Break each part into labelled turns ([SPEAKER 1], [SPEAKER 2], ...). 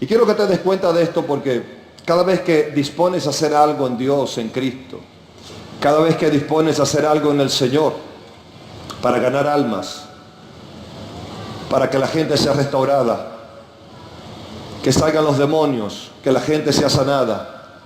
[SPEAKER 1] Y quiero que te des cuenta de esto porque cada vez que dispones a hacer algo en Dios, en Cristo, cada vez que dispones a hacer algo en el Señor, para ganar almas, para que la gente sea restaurada, que salgan los demonios, que la gente sea sanada,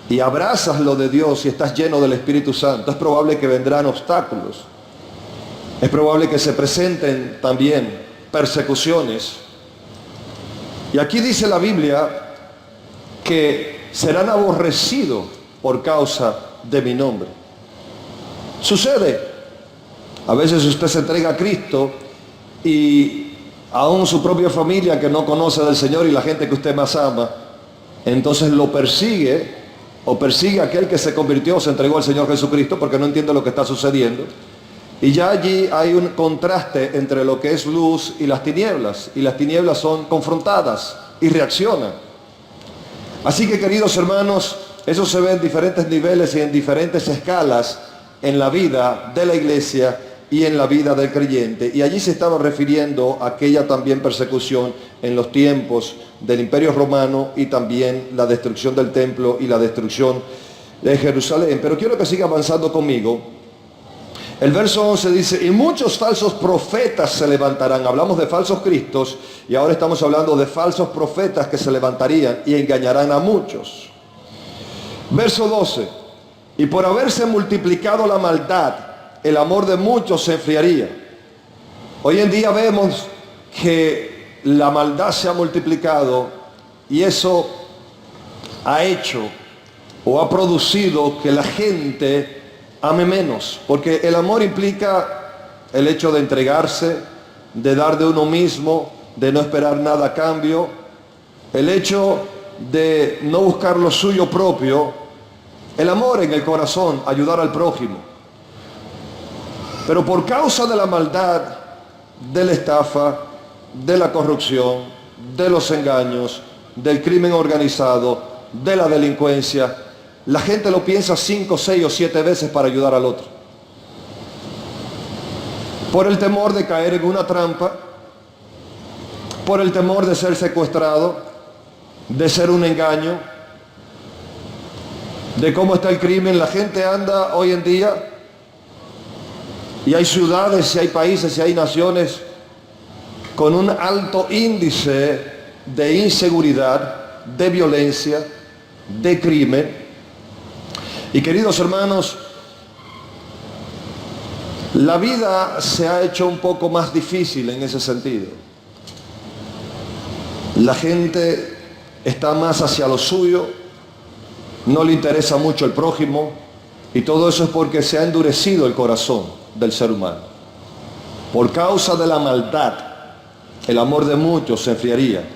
[SPEAKER 1] y abrazas lo de Dios y estás lleno del Espíritu Santo, es probable que vendrán obstáculos, es probable que se presenten también persecuciones. Y aquí dice la Biblia que serán aborrecidos por causa de mi nombre. Sucede, a veces usted se entrega a Cristo y aún su propia familia que no conoce del Señor y la gente que usted más ama, entonces lo persigue o persigue a aquel que se convirtió o se entregó al Señor Jesucristo porque no entiende lo que está sucediendo. Y ya allí hay un contraste entre lo que es luz y las tinieblas son confrontadas y reaccionan. Así que, queridos hermanos, eso se ve en diferentes niveles y en diferentes escalas en la vida de la iglesia y en la vida del creyente. Y allí se estaba refiriendo a aquella también persecución en los tiempos del Imperio Romano y también la destrucción del templo y la destrucción de Jerusalén. Pero quiero que siga avanzando conmigo. El verso 11 dice, y muchos falsos profetas se levantarán. Hablamos de falsos cristos y ahora estamos hablando de falsos profetas que se levantarían y engañarán a muchos. Verso 12, y por haberse multiplicado la maldad, el amor de muchos se enfriaría. Hoy en día vemos que la maldad se ha multiplicado y eso ha hecho o ha producido que la gente ame menos, porque el amor implica el hecho de entregarse, de dar de uno mismo, de no esperar nada a cambio, el hecho de no buscar lo suyo propio, el amor en el corazón, ayudar al prójimo. Pero por causa de la maldad, de la estafa, de la corrupción, de los engaños, del crimen organizado, de la delincuencia, la gente lo piensa 5, 6 o 7 veces para ayudar al otro. Por el temor de caer en una trampa, por el temor de ser secuestrado, de ser un engaño, de cómo está el crimen. La gente anda hoy en día, y hay ciudades, y hay países, y hay naciones con un alto índice de inseguridad, de violencia, de crimen. Y queridos hermanos, la vida se ha hecho un poco más difícil en ese sentido. La gente está más hacia lo suyo, no le interesa mucho el prójimo, y todo eso es porque se ha endurecido el corazón del ser humano. Por causa de la maldad, el amor de muchos se enfriaría.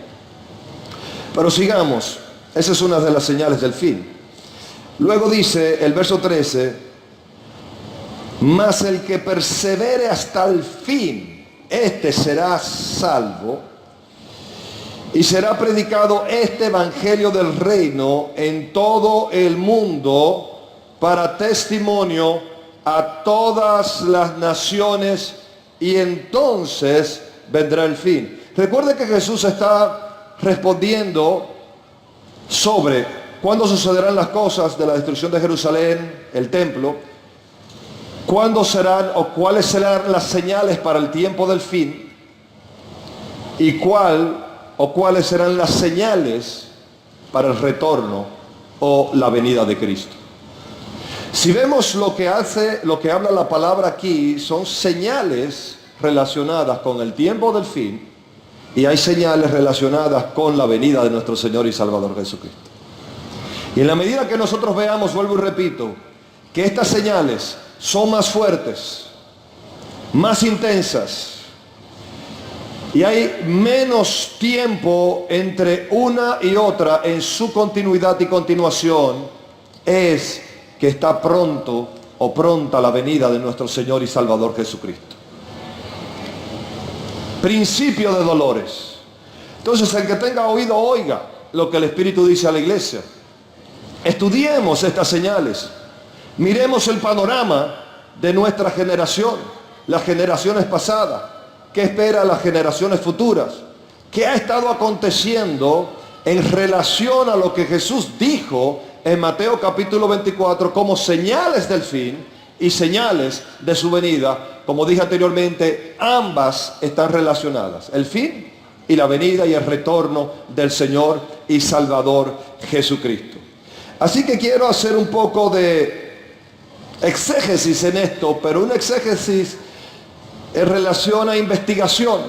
[SPEAKER 1] Pero sigamos, esa es una de las señales del fin. Luego dice el verso 13, mas el que persevere hasta el fin, este será salvo, y será predicado este evangelio del reino en todo el mundo para testimonio a todas las naciones, y entonces vendrá el fin. Recuerde que Jesús está respondiendo sobre cuándo sucederán las cosas de la destrucción de Jerusalén, el templo, cuándo serán o cuáles serán las señales para el tiempo del fin, y cuáles serán las señales para el retorno o la venida de Cristo. Si vemos lo que habla la palabra aquí, son señales relacionadas con el tiempo del fin, y hay señales relacionadas con la venida de nuestro Señor y Salvador Jesucristo. Y en la medida que nosotros veamos, vuelvo y repito, que estas señales son más fuertes, más intensas, y hay menos tiempo entre una y otra en su continuidad y continuación, es que está pronto o pronta la venida de nuestro Señor y Salvador Jesucristo. Principio de dolores. Entonces, el que tenga oído, oiga lo que el Espíritu dice a la iglesia. Estudiemos estas señales. Miremos el panorama de nuestra generación, las generaciones pasadas. ¿Qué espera las generaciones futuras? ¿Qué ha estado aconteciendo en relación a lo que Jesús dijo en Mateo capítulo 24 como señales del fin y señales de su venida. Como dije anteriormente, ambas están relacionadas, el fin y la venida y el retorno del Señor y Salvador Jesucristo. Así que quiero hacer un poco de exégesis en esto, pero un exégesis en relación a investigación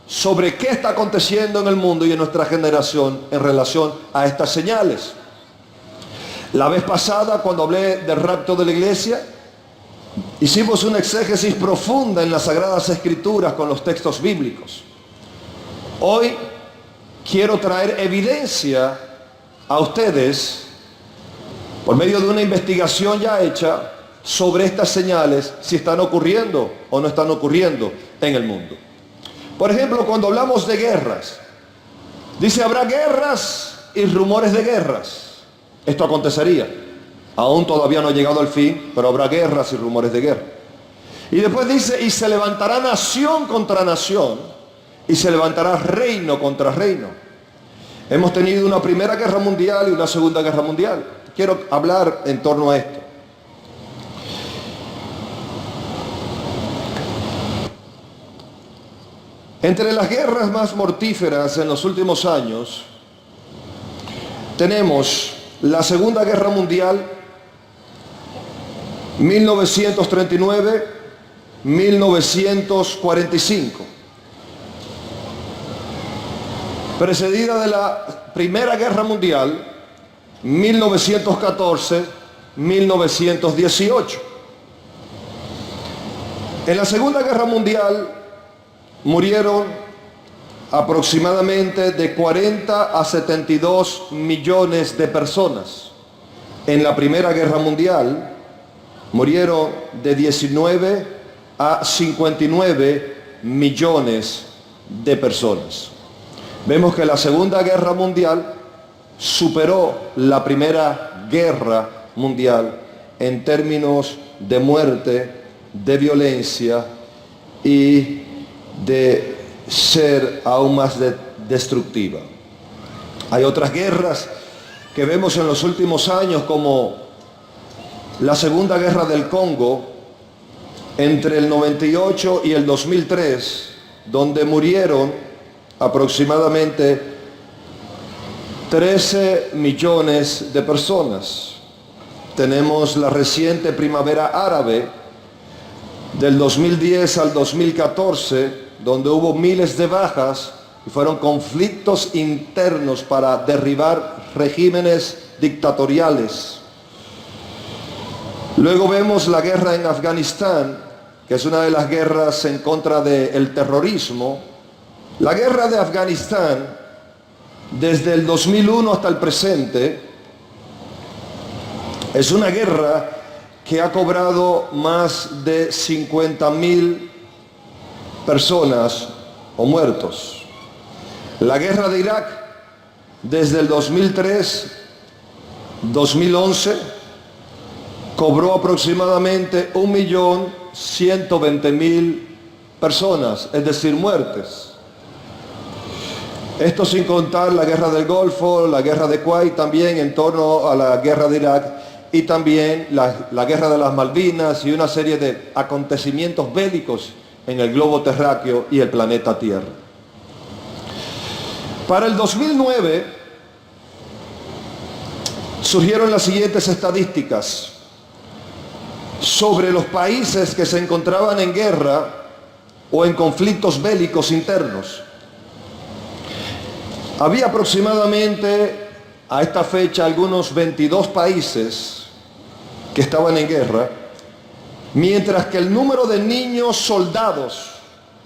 [SPEAKER 1] sobre qué está aconteciendo en el mundo y en nuestra generación en relación a estas señales. La vez pasada, cuando hablé del rapto de la iglesia, hicimos una exégesis profunda en las Sagradas Escrituras con los textos bíblicos. Hoy quiero traer evidencia a ustedes, por medio de una investigación ya hecha, sobre estas señales, si están ocurriendo o no están ocurriendo en el mundo. Por ejemplo, cuando hablamos de guerras, dice habrá guerras y rumores de guerras. Esto acontecería. Aún todavía no ha llegado al fin, pero habrá guerras y rumores de guerra. Y después dice, y se levantará nación contra nación, y se levantará reino contra reino. Hemos tenido una primera guerra mundial y una segunda guerra mundial. Quiero hablar en torno a esto. Entre las guerras más mortíferas en los últimos años, tenemos la Segunda Guerra Mundial, 1939-1945, precedida de la Primera Guerra Mundial, 1914-1918. En la Segunda Guerra Mundial murieron aproximadamente de 40 a 72 millones de personas. En la Primera Guerra Mundial murieron de 19 a 59 millones de personas. Vemos que la Segunda Guerra Mundial superó la Primera Guerra Mundial en términos de muerte, de violencia y de ser aún más destructiva. Hay otras guerras que vemos en los últimos años, como la Segunda Guerra del Congo entre el 98 y el 2003, donde murieron aproximadamente 13 millones de personas. Tenemos la reciente primavera árabe del 2010 al 2014, donde hubo miles de bajas y fueron conflictos internos para derribar regímenes dictatoriales. Luego vemos la guerra en Afganistán, que es una de las guerras en contra del terrorismo. La guerra de Afganistán, desde el 2001 hasta el presente, es una guerra que ha cobrado más de 50.000 personas o muertos. La guerra de Irak, desde el 2003-2011, cobró aproximadamente 1.120.000 personas, es decir, muertes. Esto sin contar la guerra del Golfo, la guerra de Kuwait también en torno a la guerra de Irak, y también la guerra de las Malvinas y una serie de acontecimientos bélicos en el globo terráqueo y el planeta Tierra. Para el 2009 surgieron las siguientes estadísticas sobre los países que se encontraban en guerra o en conflictos bélicos internos. Había aproximadamente a esta fecha algunos 22 países que estaban en guerra, mientras que el número de niños soldados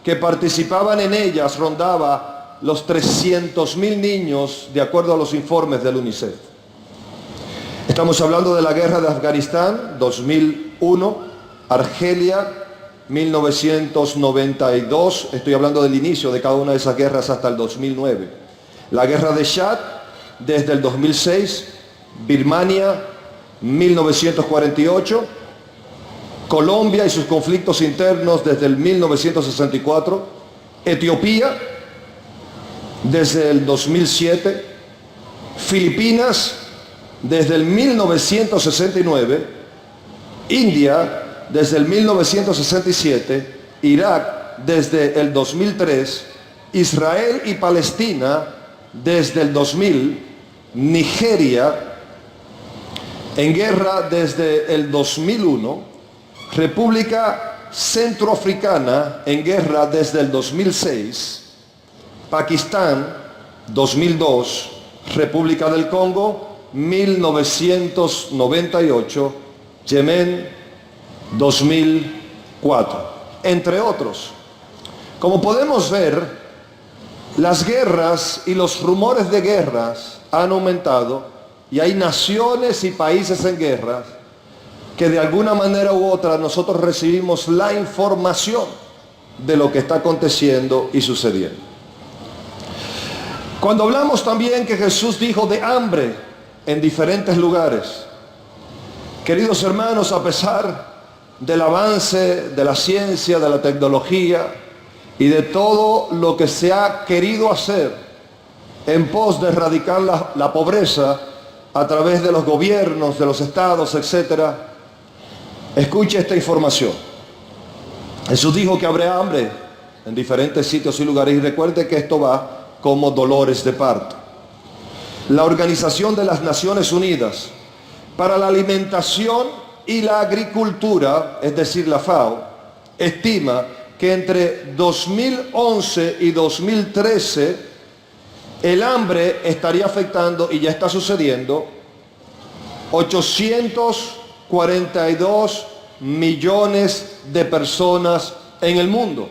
[SPEAKER 1] que participaban en ellas rondaba los 300.000 niños, de acuerdo a los informes del UNICEF. Estamos hablando de la guerra de Afganistán, 2001, Argelia, 1992, estoy hablando del inicio de cada una de esas guerras hasta el 2009. La guerra de Chad, desde el 2006, Birmania, 1948, Colombia y sus conflictos internos desde el 1964, Etiopía desde el 2007, Filipinas desde el 1969, India desde el 1967, Irak desde el 2003, Israel y Palestina desde el 2000, Nigeria en guerra desde el 2001, República Centroafricana en guerra desde el 2006, Pakistán 2002, República del Congo 1998, Yemen 2004, entre otros. Como podemos ver, las guerras y los rumores de guerras han aumentado y hay naciones y países en guerra que de alguna manera u otra nosotros recibimos la información de lo que está aconteciendo y sucediendo. Cuando hablamos también que Jesús dijo de hambre en diferentes lugares, queridos hermanos, a pesar del avance de la ciencia, de la tecnología y de todo lo que se ha querido hacer en pos de erradicar la pobreza a través de los gobiernos, de los estados, etc., escuche esta información. Jesús dijo que habrá hambre en diferentes sitios y lugares, y recuerde que esto va como dolores de parto. La Organización de las Naciones Unidas para la Alimentación y la Agricultura, es decir, la FAO, estima que entre 2011 y 2013 el hambre estaría afectando, y ya está sucediendo, 842 millones de personas en el mundo.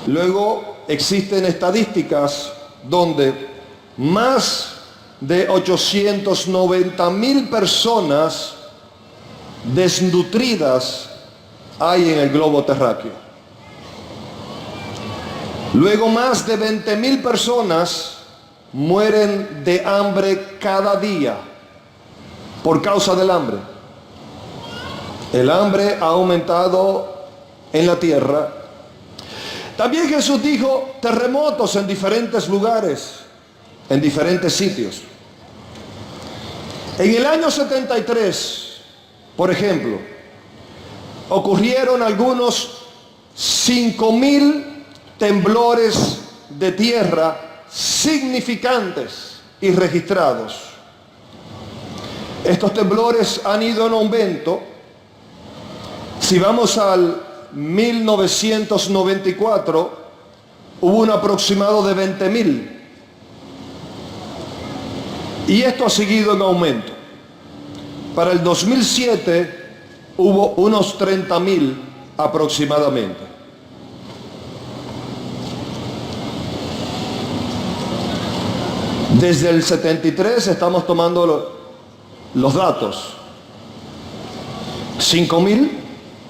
[SPEAKER 1] Luego existen estadísticas donde más de 890.000 personas desnutridas hay en el globo terráqueo. Luego más de 20.000 personas mueren de hambre cada día por causa del hambre. El hambre ha aumentado en la tierra. También Jesús dijo terremotos en diferentes lugares, en diferentes sitios. En el año 73, por ejemplo, ocurrieron algunos 5.000 temblores de tierra significantes y registrados. Estos temblores han ido en aumento. Si vamos al 1994, hubo un aproximado de 20.000. Y esto ha seguido en aumento. Para el 2007 hubo unos 30.000 aproximadamente. Desde el 73 estamos tomando los datos. 5.000,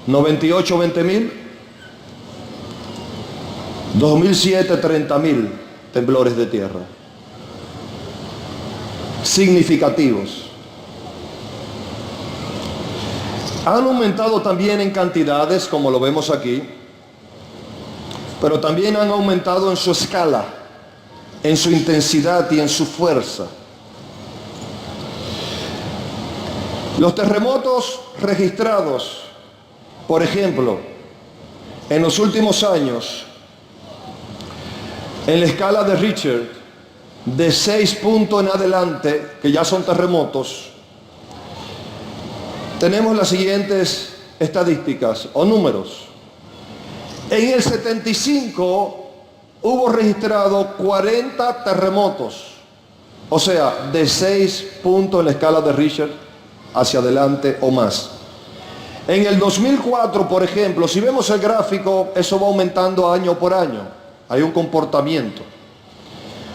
[SPEAKER 1] 98, 20.000, 2007, 30.000 temblores de tierra. Significativos. Han aumentado también en cantidades, como lo vemos aquí, pero también han aumentado en su escala, en su intensidad y en su fuerza. Los terremotos registrados, por ejemplo, en los últimos años, en la escala de Richter, de 6 puntos en adelante, que ya son terremotos, tenemos las siguientes estadísticas o números. En el 75 hubo registrado 40 terremotos, o sea, de 6 puntos en la escala de Richter hacia adelante o más. En el 2004, por ejemplo, si vemos el gráfico, eso va aumentando año por año. Hay un comportamiento.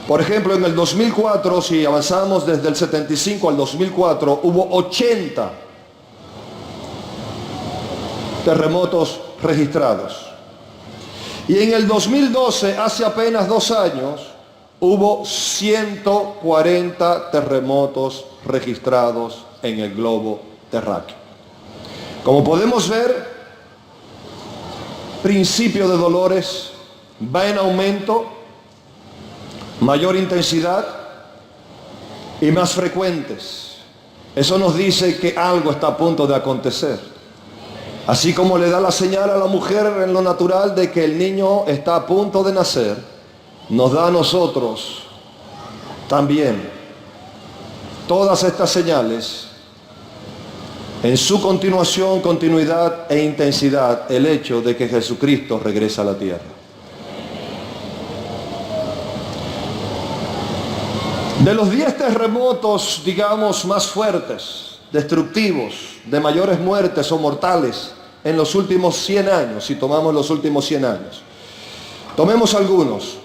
[SPEAKER 1] Por ejemplo, en el 2004, si avanzamos desde el 75 al 2004, hubo 80 terremotos registrados. Y en el 2012, hace apenas 2 años, hubo 140 terremotos registrados en el globo terráqueo. Como podemos ver, principio de dolores va en aumento mayor intensidad y más frecuentes. Eso nos dice que algo está a punto de acontecer. Así como le da la señal a la mujer en lo natural de que el niño está a punto de nacer, nos da a nosotros también todas estas señales, en su continuación, continuidad e intensidad, el hecho de que Jesucristo regresa a la tierra. De los 10 terremotos, digamos, más fuertes, destructivos, de mayores muertes o mortales en los últimos 100 años, si tomamos los últimos 100 años, tomemos algunos.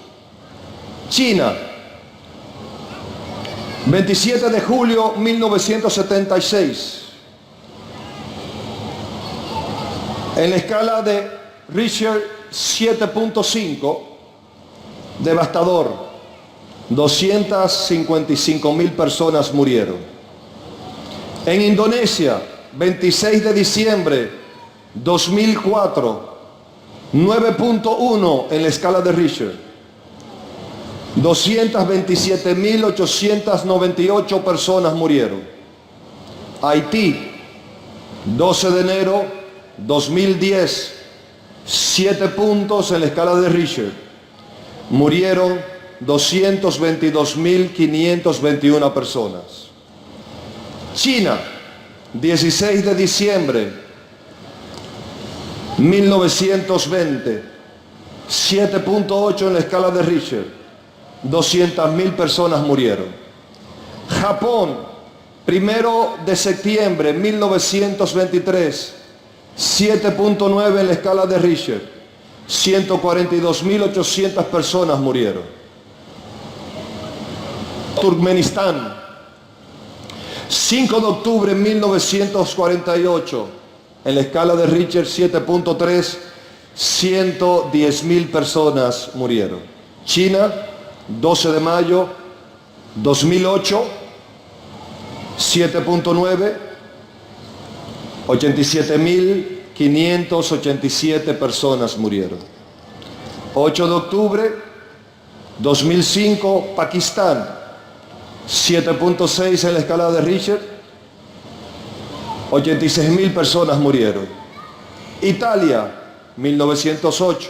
[SPEAKER 1] China, 27 de julio 1976. En la escala de Richter 7.5, devastador, 255.000 personas murieron. En Indonesia, 26 de diciembre 2004, 9.1 en la escala de Richter, 227.898 personas murieron. Haití, 12 de enero 2010, 7 puntos en la escala de Richter, murieron 222.521 personas. China, 16 de diciembre 1920, 7.8 en la escala de Richter, 200.000 personas murieron. Japón, 1 de septiembre 1923, 7.9 en la escala de Richter, 142.800 personas murieron. Turkmenistán, 5 de octubre de 1948, en la escala de Richter 7.3, 110.000 personas murieron. China, 12 de mayo 2008, 7.9, 87.587 personas murieron. 8 de octubre 2005, Pakistán, 7.6 en la escala de Richter, 86.000 personas murieron. Italia, 1908,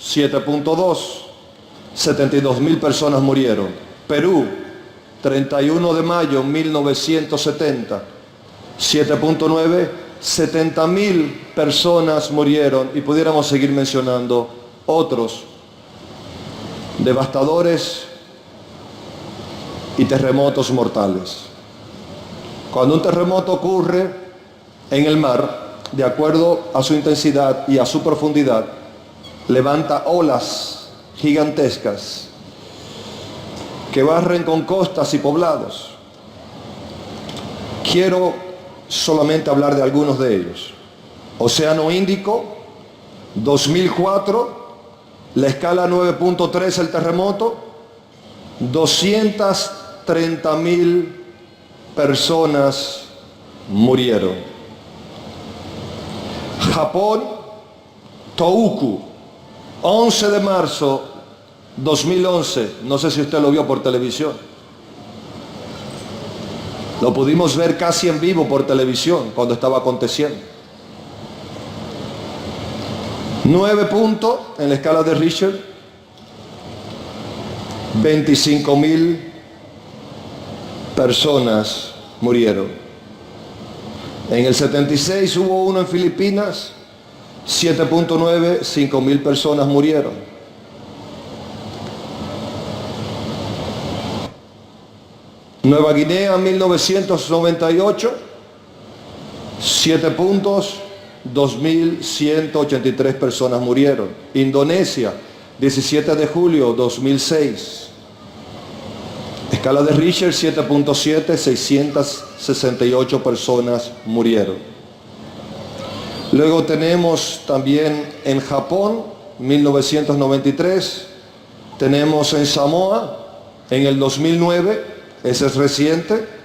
[SPEAKER 1] 7.2, 72.000 personas murieron. Perú, 31 de mayo 1970, 7.9, 70.000 personas murieron, y pudiéramos seguir mencionando otros devastadores y terremotos mortales. Cuando un terremoto ocurre en el mar, de acuerdo a su intensidad y a su profundidad, levanta olas gigantescas que barren con costas y poblados. Quiero solamente hablar de algunos de ellos. Océano Índico, 2004, la escala 9.3 el terremoto, 230.000 personas murieron. Japón, Tohoku, 11 de marzo 2011, no sé si usted lo vio por televisión. Lo pudimos ver casi en vivo por televisión cuando estaba aconteciendo. 9 puntos en la escala de Richter, 25.000 personas murieron. En el 76 hubo uno en Filipinas, 7.9, 5.000 personas murieron. Nueva Guinea, 1998, 7 puntos, 2.183 personas murieron. Indonesia, 17 de julio 2006, escala de Richter 7.7, 668 personas murieron. Luego tenemos también en Japón, 1993, tenemos en Samoa, en el 2009, ese es reciente.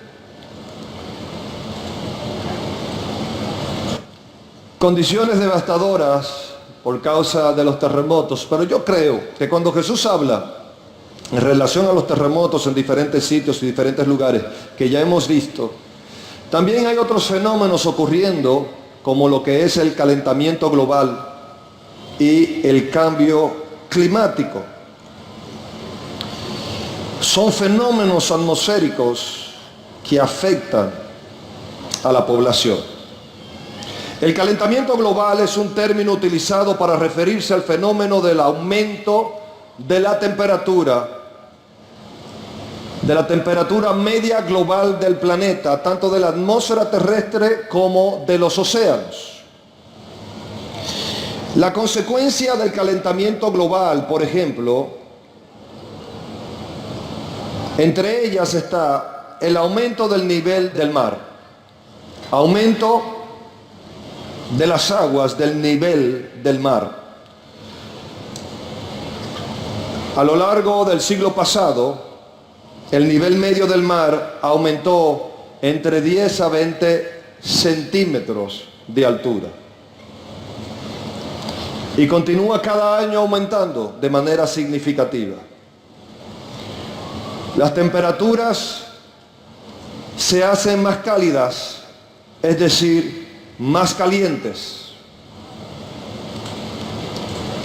[SPEAKER 1] Condiciones devastadoras por causa de los terremotos, pero yo creo que cuando Jesús habla en relación a los terremotos en diferentes sitios y diferentes lugares que ya hemos visto, también hay otros fenómenos ocurriendo, como lo que es el calentamiento global y el cambio climático. Son fenómenos atmosféricos que afectan a la población. El calentamiento global es un término utilizado para referirse al fenómeno del aumento de la temperatura media global del planeta, tanto de la atmósfera terrestre como de los océanos. La consecuencia del calentamiento global, por ejemplo, entre ellas está el aumento del nivel del mar, aumento de las aguas del nivel del mar. A lo largo del siglo pasado, el nivel medio del mar aumentó entre 10 a 20 centímetros de altura. Y continúa cada año aumentando de manera significativa. Las temperaturas se hacen más cálidas, es decir, más calientes.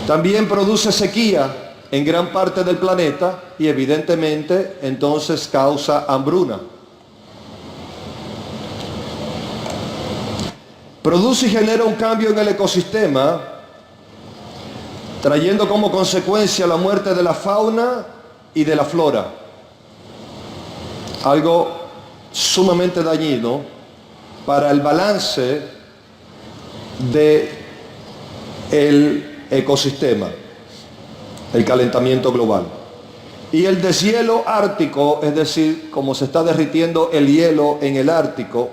[SPEAKER 1] También produce sequía en gran parte del planeta y evidentemente entonces causa hambruna. Produce y genera un cambio en el ecosistema, trayendo como consecuencia la muerte de la fauna y de la flora. Algo sumamente dañino para el balance del ecosistema, el calentamiento global. Y el deshielo ártico, es decir, como se está derritiendo el hielo en el Ártico.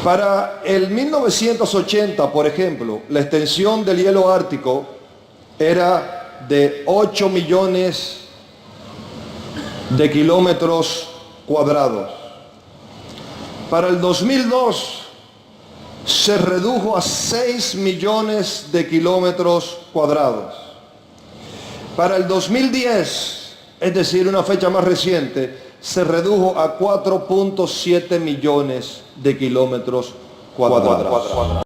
[SPEAKER 1] Para el 1980, por ejemplo, la extensión del hielo ártico era de 8 millones de kilómetros cuadrados. Para el 2002 se redujo a 6 millones de kilómetros cuadrados. Para el 2010, es decir, una fecha más reciente, se redujo a 4.7 millones de kilómetros cuadrados.